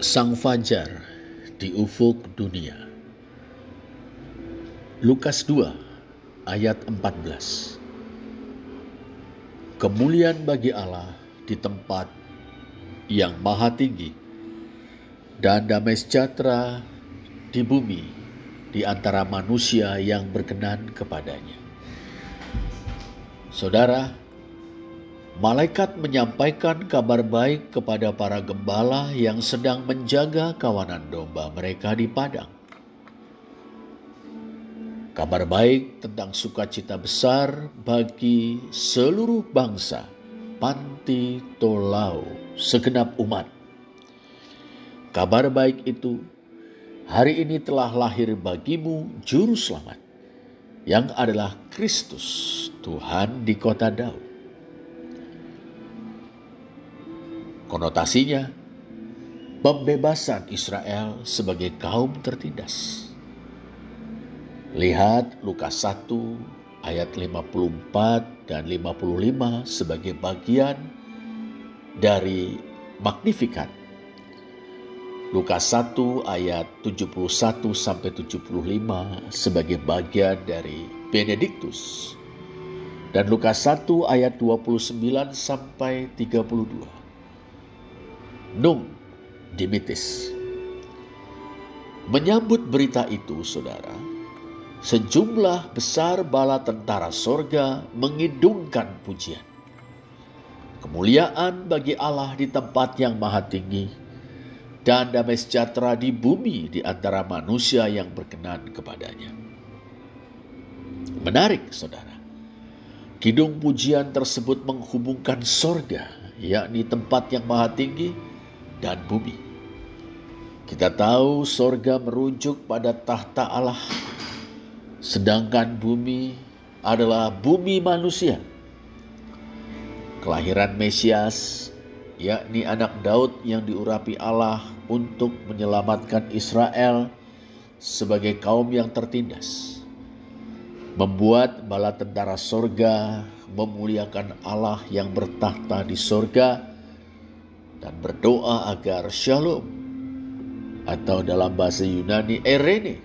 Sang Fajar di ufuk dunia. Lukas 2 ayat 14. Kemuliaan bagi Allah di tempat yang maha tinggi dan damai sejahtera di bumi di antara manusia yang berkenan kepadanya. Saudara, malaikat menyampaikan kabar baik kepada para gembala yang sedang menjaga kawanan domba mereka di padang. Kabar baik tentang sukacita besar bagi seluruh bangsa, panti tolau, segenap umat. Kabar baik itu, hari ini telah lahir bagimu juru selamat, yang adalah Kristus, Tuhan di kota Daud. Konotasinya, pembebasan Israel sebagai kaum tertindas. Lihat Lukas 1 ayat 54 dan 55 sebagai bagian dari Magnificat. Lukas 1 ayat 71 sampai 75 sebagai bagian dari Benediktus. Dan Lukas 1 ayat 29 sampai 32. Num Dimittis. Menyambut berita itu, saudara, sejumlah besar bala tentara sorga mengidungkan pujian. Kemuliaan bagi Allah di tempat yang maha tinggi, dan damai sejahtera di bumi di antara manusia yang berkenan kepadanya. Menarik, saudara. Kidung pujian tersebut menghubungkan sorga, yakni tempat yang maha tinggi, dan bumi. Kita tahu sorga merujuk pada tahta Allah, sedangkan bumi adalah bumi manusia. Kelahiran Mesias, yakni anak Daud yang diurapi Allah untuk menyelamatkan Israel sebagai kaum yang tertindas, membuat bala tentara sorga memuliakan Allah yang bertahta di sorga dan berdoa agar Shalom, atau dalam bahasa Yunani Eirene,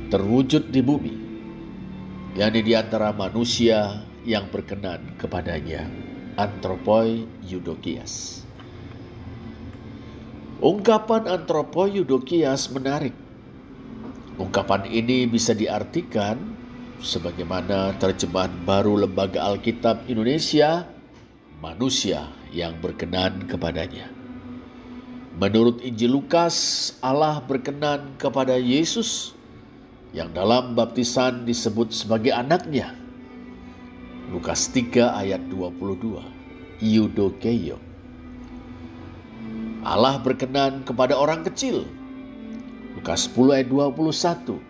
terwujud di bumi, yakni di antara manusia yang berkenan kepadanya. Anthropoi Eudokias. Ungkapan Anthropoi Eudokias menarik. Ungkapan ini bisa diartikan sebagaimana terjemahan baru Lembaga Alkitab Indonesia, manusia yang berkenan kepadanya. Menurut Injil Lukas, Allah berkenan kepada Yesus yang dalam baptisan disebut sebagai anaknya. Lukas 3 ayat 22. Eudokeio. Allah berkenan kepada orang kecil. Lukas 10 ayat 21.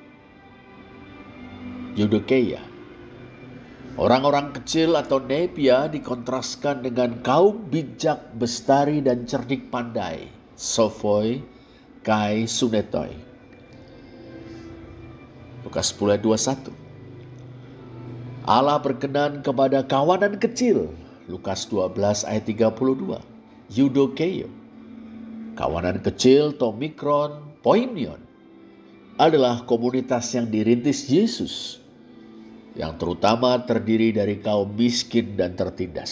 Eudokeia. Orang-orang kecil atau nepia dikontraskan dengan kaum bijak, bestari, dan cerdik pandai. Sophoi, kai, sunetoi. Lukas 10 ayat 21. Allah berkenan kepada kawanan kecil. Lukas 12 ayat 32. Eudokeio. Kawanan kecil, tomikron, poimion, adalah komunitas yang dirintis Yesus, yang terutama terdiri dari kaum miskin dan tertindas.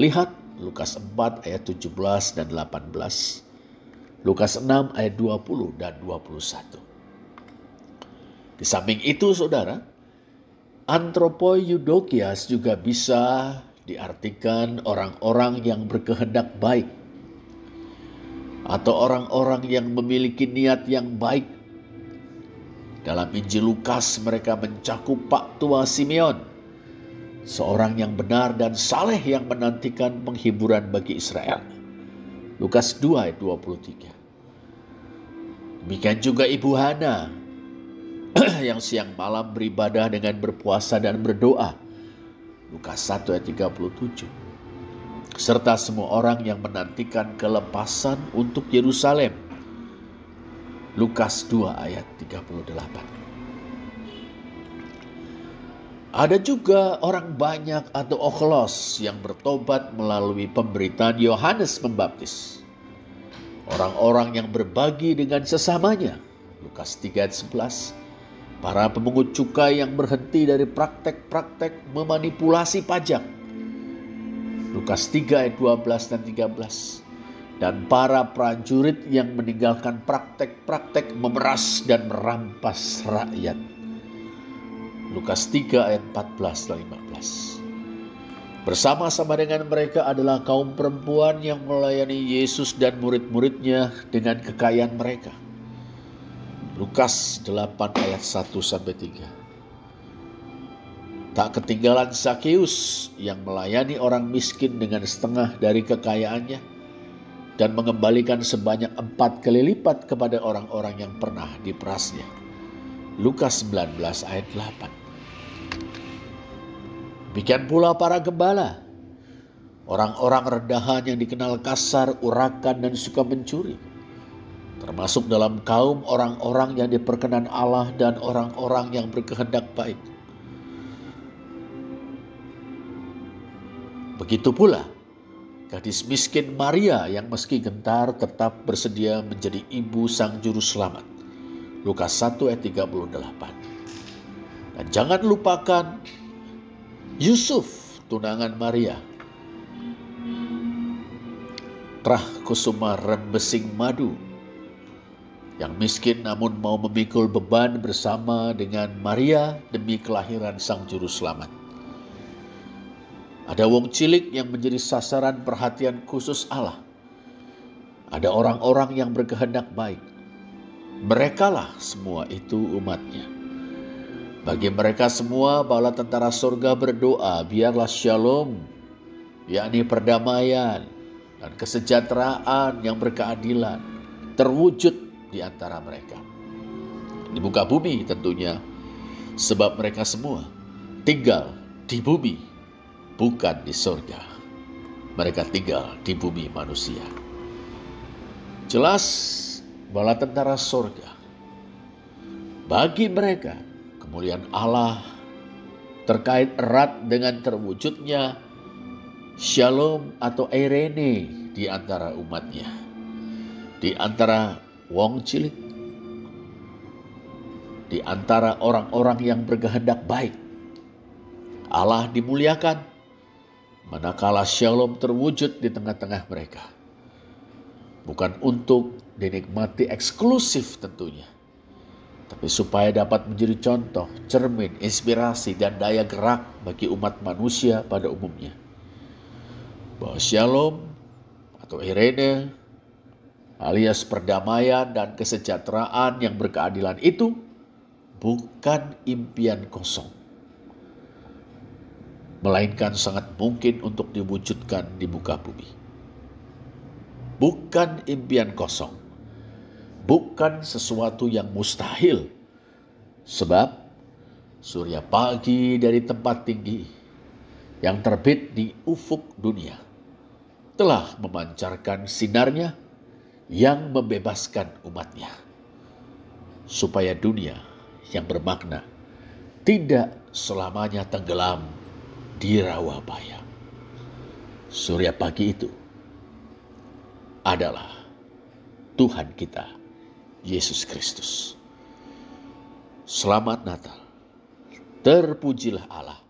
Lihat Lukas 4 ayat 17 dan 18. Lukas 6 ayat 20 dan 21. Di samping itu, saudara, Anthropoi Eudokias juga bisa diartikan orang-orang yang berkehendak baik, atau orang-orang yang memiliki niat yang baik. Dalam Injil Lukas, mereka mencakup Pak Tua Simeon, seorang yang benar dan saleh yang menantikan penghiburan bagi Israel. Lukas 2 ayat 23. Demikian juga Ibu Hana yang siang malam beribadah dengan berpuasa dan berdoa. Lukas 1 ayat 37. Serta semua orang yang menantikan kelepasan untuk Yerusalem. Lukas 2 ayat 38. Ada juga orang banyak atau okhlos yang bertobat melalui pemberitaan Yohanes Pembaptis. orang-orang yang berbagi dengan sesamanya. Lukas 3 ayat 11. Para pemungut cukai yang berhenti dari praktek-praktek memanipulasi pajak. Lukas 3 ayat 12 dan 13. Dan para prajurit yang meninggalkan praktek-praktek memeras dan merampas rakyat. Lukas 3 ayat 14 dan 15. Bersama-sama dengan mereka adalah kaum perempuan yang melayani Yesus dan murid-muridnya dengan kekayaan mereka. Lukas 8 ayat 1-3. Tak ketinggalan Zakheus yang melayani orang miskin dengan setengah dari kekayaannya dan mengembalikan sebanyak 4 kali lipat kepada orang-orang yang pernah diperasnya. Lukas 19 ayat 8. Demikian pula para gembala, orang-orang rendahan yang dikenal kasar, urakan, dan suka mencuri, termasuk dalam kaum orang-orang yang diperkenan Allah dan orang-orang yang berkehendak baik. Begitu pula gadis miskin Maria yang meski gentar tetap bersedia menjadi ibu sang juru selamat. Lukas 1 ayat 38. Dan jangan lupakan Yusuf, tunangan Maria, Trah Kusuma Rembesing Madu, yang miskin namun mau memikul beban bersama dengan Maria demi kelahiran sang juru selamat. Ada wong cilik yang menjadi sasaran perhatian khusus Allah. Ada orang-orang yang berkehendak baik. Merekalah semua itu umatnya. Bagi mereka semua bala tentara surga berdoa, biarlah shalom, yakni perdamaian dan kesejahteraan yang berkeadilan, terwujud di antara mereka. Di muka bumi tentunya, sebab mereka semua tinggal di bumi, bukan di surga. Mereka tinggal di bumi manusia. Jelas bala tentara surga, bagi mereka kemuliaan Allah terkait erat dengan terwujudnya shalom atau eirene di antara umatnya, di antara wong cilik, di antara orang-orang yang berkehendak baik. Allah dimuliakan manakala shalom terwujud di tengah-tengah mereka. Bukan untuk dinikmati eksklusif tentunya, tapi supaya dapat menjadi contoh, cermin, inspirasi, dan daya gerak bagi umat manusia pada umumnya. Bahwa shalom atau eirene alias perdamaian dan kesejahteraan yang berkeadilan itu bukan impian kosong, melainkan sangat mungkin untuk diwujudkan di muka bumi. Bukan impian kosong, bukan sesuatu yang mustahil, sebab surya pagi dari tempat tinggi yang terbit di ufuk dunia telah memancarkan sinarnya yang membebaskan umatnya, supaya dunia yang bermakna tidak selamanya tenggelam di rawa bayang. Surya pagi itu adalah Tuhan kita, Yesus Kristus. Selamat Natal, terpujilah Allah.